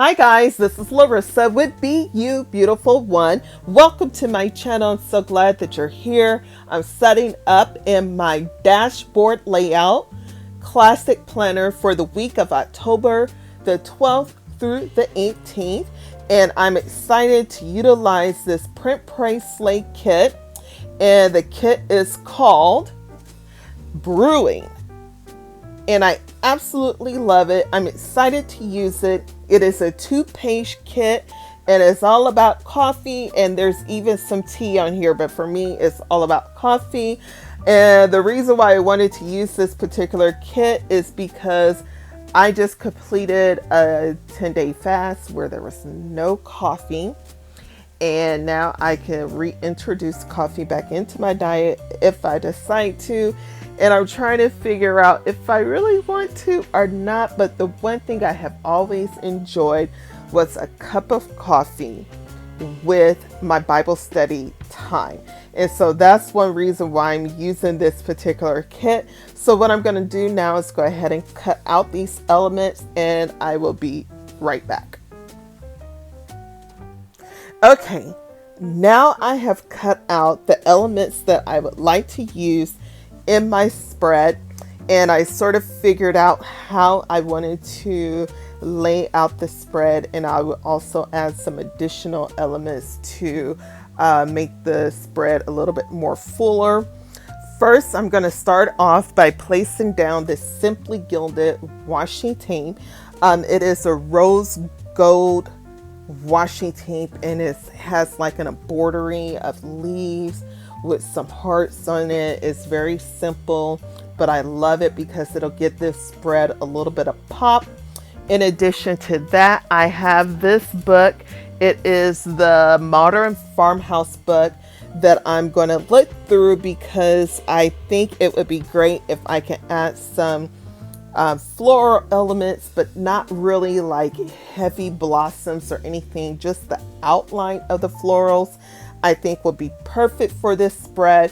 Hi guys, this is Larrissa with Be You Beautiful One. Welcome to my channel. I'm so glad that you're here. I'm setting up in my dashboard layout classic planner for the week of October the 12th through the 18th. And I'm excited to utilize this print pray slay kit. And the kit is called Brewing. And I absolutely love it. I'm excited to use it. It is a 2-page kit and it's all about coffee, and there's even some tea on here, but for me it's all about coffee. And the reason why I wanted to use this particular kit is because I just completed a 10-day fast where there was no coffee. And now I can reintroduce coffee back into my diet if I decide to. And I'm trying to figure out if I really want to or not. But the one thing I have always enjoyed was a cup of coffee with my Bible study time. And so that's one reason why I'm using this particular kit. So what I'm going to do now is go ahead and cut out these elements, and I will be right back. Okay, now I have cut out the elements that I would like to use in my spread, and I sort of figured out how I wanted to lay out the spread, and I would also add some additional elements to make the spread a little bit more fuller. First, I'm going to start off by placing down this Simply Gilded washi tape. It is a rose gold washi tape, and it has like an embroidery of leaves with some hearts on it. It's very simple, but I love it because it'll give this spread a little bit of pop. In addition to that, I have this book. It is the Modern Farmhouse book that I'm going to look through because I think it would be great if I can add some floral elements, but not really like heavy blossoms or anything. Just the outline of the florals I think would be perfect for this spread.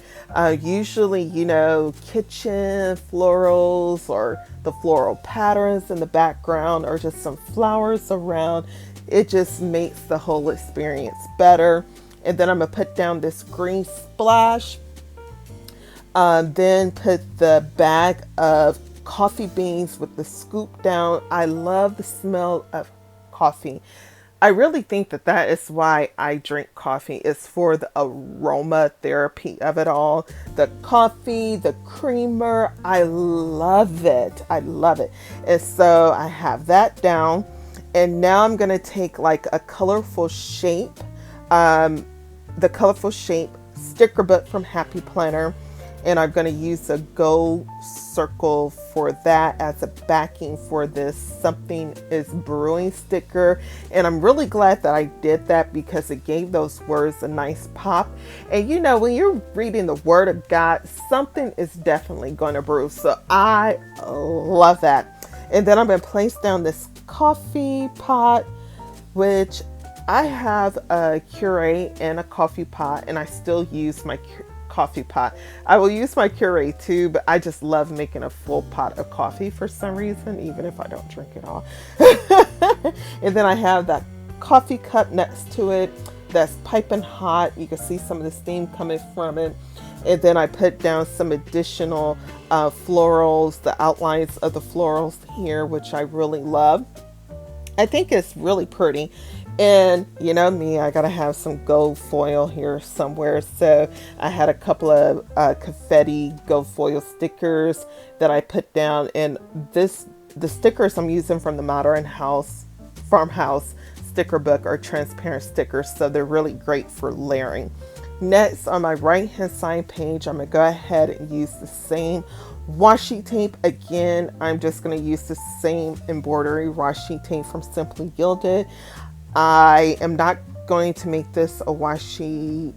Usually, kitchen florals or the floral patterns in the background or just some flowers around. It just makes the whole experience better. And then I'm gonna put down this green splash. Then put the bag of coffee beans with the scoop down. I love the smell of coffee. I really think that is why I drink coffee. It's for the aroma therapy of it all. The coffee, the creamer, I love it. I love it. And so I have that down. And now I'm going to take like a colorful shape, the colorful shape sticker book from Happy Planner. And I'm going to use a gold circle for that as a backing for this Something is Brewing sticker. And I'm really glad that I did that because it gave those words a nice pop. And when you're reading the Word of God, something is definitely going to brew. So I love that. And then I'm going to place down this coffee pot, which I have a Keurig and a coffee pot, and I still use my coffee pot. I will use my Keurig too, but I just love making a full pot of coffee for some reason, even if I don't drink it all. And then I have that coffee cup next to it that's piping hot. You can see some of the steam coming from it. And then I put down some additional florals, the outlines of the florals here, which I really love. I think it's really pretty. And you know me, I gotta have some gold foil here somewhere. So I had a couple of confetti gold foil stickers that I put down. And the stickers I'm using from the Modern Farmhouse sticker book are transparent stickers, so they're really great for layering. Next, on my right hand side page, I'm gonna go ahead and use the same washi tape. Again, I'm just gonna use the same embroidery washi tape from Simply Gilded. I am not going to make this a washi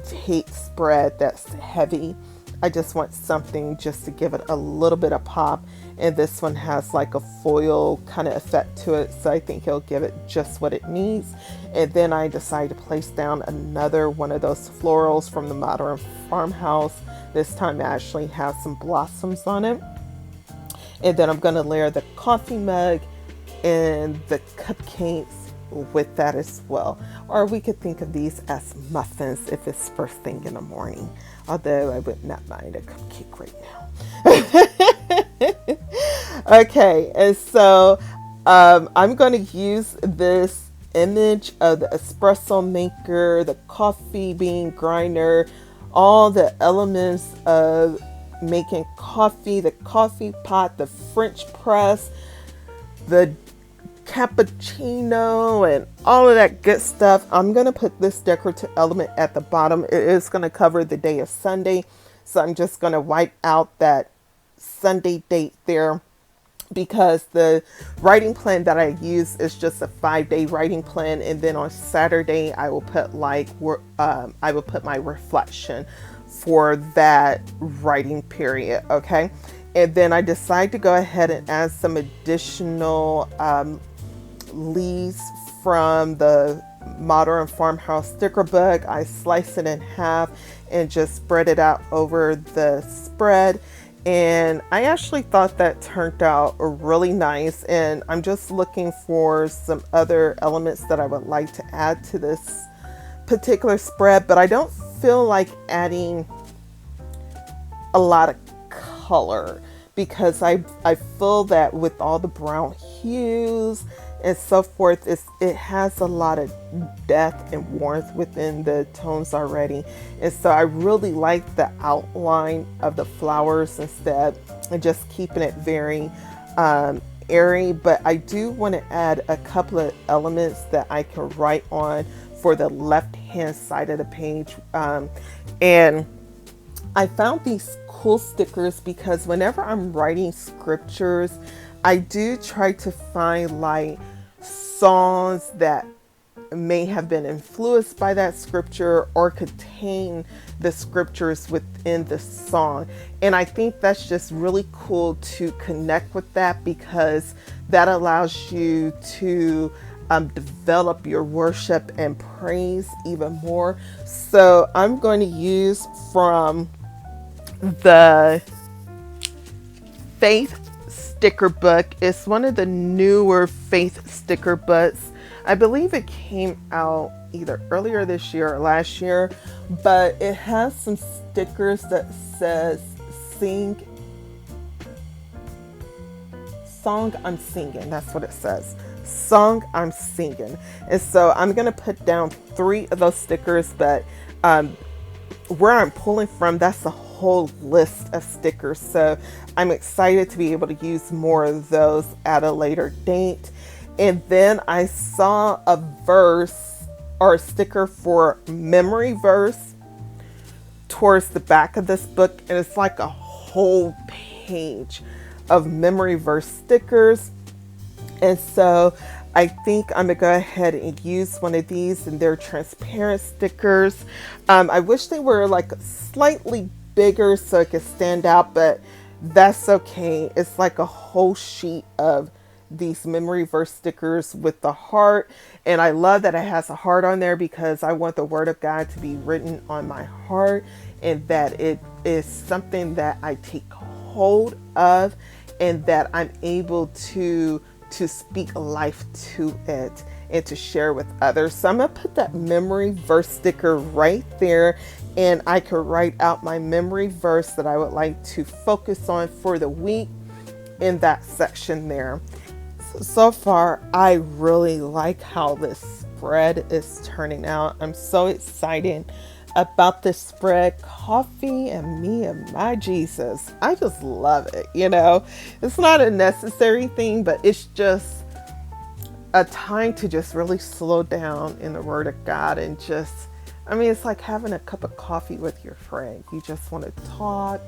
tape spread that's heavy. I just want something just to give it a little bit of pop. And this one has like a foil kind of effect to it. So I think it'll give it just what it needs. And then I decided to place down another one of those florals from the Modern Farmhouse. This time it actually has some blossoms on it. And then I'm going to layer the coffee mug and the cupcakes with that as well. Or we could think of these as muffins if it's first thing in the morning. Although I would not mind a cupcake right now. Okay, and so I'm going to use this image of the espresso maker, the coffee bean grinder, all the elements of making coffee, the coffee pot, the French press, the cappuccino, and all of that good stuff. I'm going to put this decorative element at the bottom. It is going to cover the day of Sunday. So I'm just going to wipe out that Sunday date there, because the writing plan that I use is just a 5-day writing plan. And then on Saturday, I will put I will put my reflection for that writing period. Okay. And then I decide to go ahead and add some additional leaves from the Modern Farmhouse sticker book. I slice it in half and just spread it out over the spread. And I actually thought that turned out really nice. And I'm just looking for some other elements that I would like to add to this particular spread, but I don't feel like adding a lot of color, because I feel that with all the brown hues and so forth, it has a lot of depth and warmth within the tones already. And so I really like the outline of the flowers instead, and just keeping it very airy. But I do want to add a couple of elements that I can write on for the left hand side of the page. And I found these cool stickers because whenever I'm writing scriptures, I do try to find like songs that may have been influenced by that scripture or contain the scriptures within the song. And I think that's just really cool to connect with that, because that allows you to develop your worship and praise even more. So I'm going to use from the Faith sticker book. It's one of the newer Faith sticker books. I believe it came out either earlier this year or last year, but it has some stickers that says song I'm singing. That's what it says. Song I'm singing. And so I'm going to put down 3 of those stickers, but where I'm pulling from, that's a whole list of stickers. So I'm excited to be able to use more of those at a later date. And then I saw a verse or a sticker for memory verse towards the back of this book. And it's like a whole page of memory verse stickers. And so I think I'm gonna go ahead and use one of these, and they're transparent stickers. I wish they were like slightly bigger so it could stand out, but that's okay. It's like a whole sheet of these memory verse stickers with the heart. And I love that it has a heart on there, because I want the word of God to be written on my heart, and that it is something that I take hold of, and that I'm able to speak life to it and to share with others. So I'm going to put that memory verse sticker right there, and I could write out my memory verse that I would like to focus on for the week in that section there. So far, I really like how this spread is turning out. I'm so excited about this spread. Coffee and me and my Jesus. I just love it. You know, it's not a necessary thing, but it's just a time to just really slow down in the Word of God, and just, I mean, it's like having a cup of coffee with your friend. You just want to talk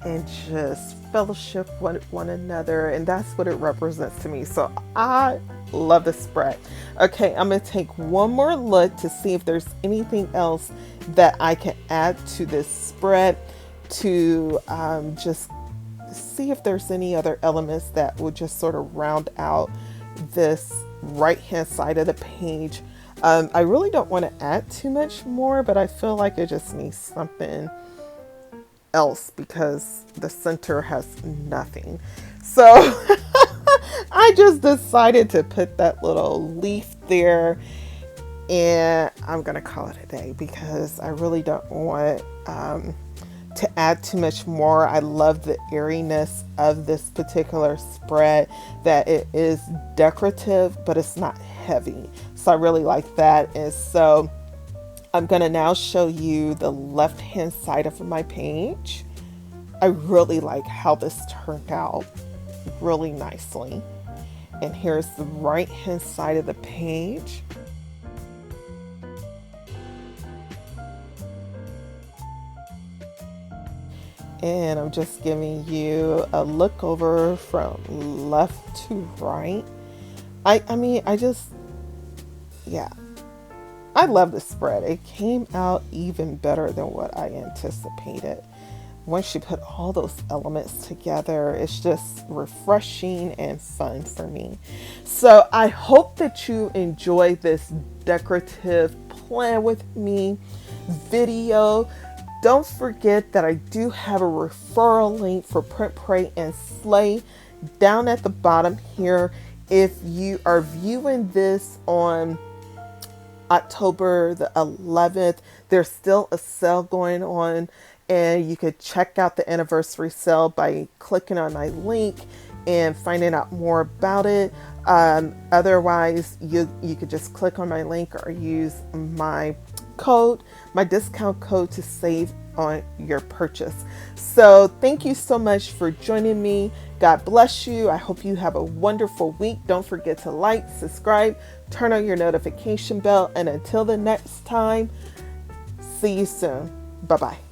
and just fellowship with one another, and that's what it represents to me. So I love the spread. Okay, I'm going to take one more look to see if there's anything else that I can add to this spread, to just see if there's any other elements that will just sort of round out this right hand side of the page. I really don't want to add too much more, but I feel like it just needs something else because the center has nothing. So I I just decided to put that little leaf there, and I'm gonna call it a day because I really don't want to add too much more. I love the airiness of this particular spread, that it is decorative but it's not heavy, so I really like that. And so I'm gonna now show you the left hand side of my page. I really like how this turned out really nicely. And here's the right hand side of the page. And I'm just giving you a look over from left to right. I mean, yeah, I love the spread. It came out even better than what I anticipated. Once you put all those elements together, it's just refreshing and fun for me. So I hope that you enjoy this decorative plan with me video. Don't forget that I do have a referral link for Print, Pray, and Slay down at the bottom here. If you are viewing this on October the 11th, there's still a sale going on, and you could check out the anniversary sale by clicking on my link and finding out more about it. Otherwise, you could just click on my link or use my discount code to save on your purchase. So thank you so much for joining me. God bless you. I hope you have a wonderful week. Don't forget to like, subscribe, turn on your notification bell, and until the next time, see you soon. Bye-bye.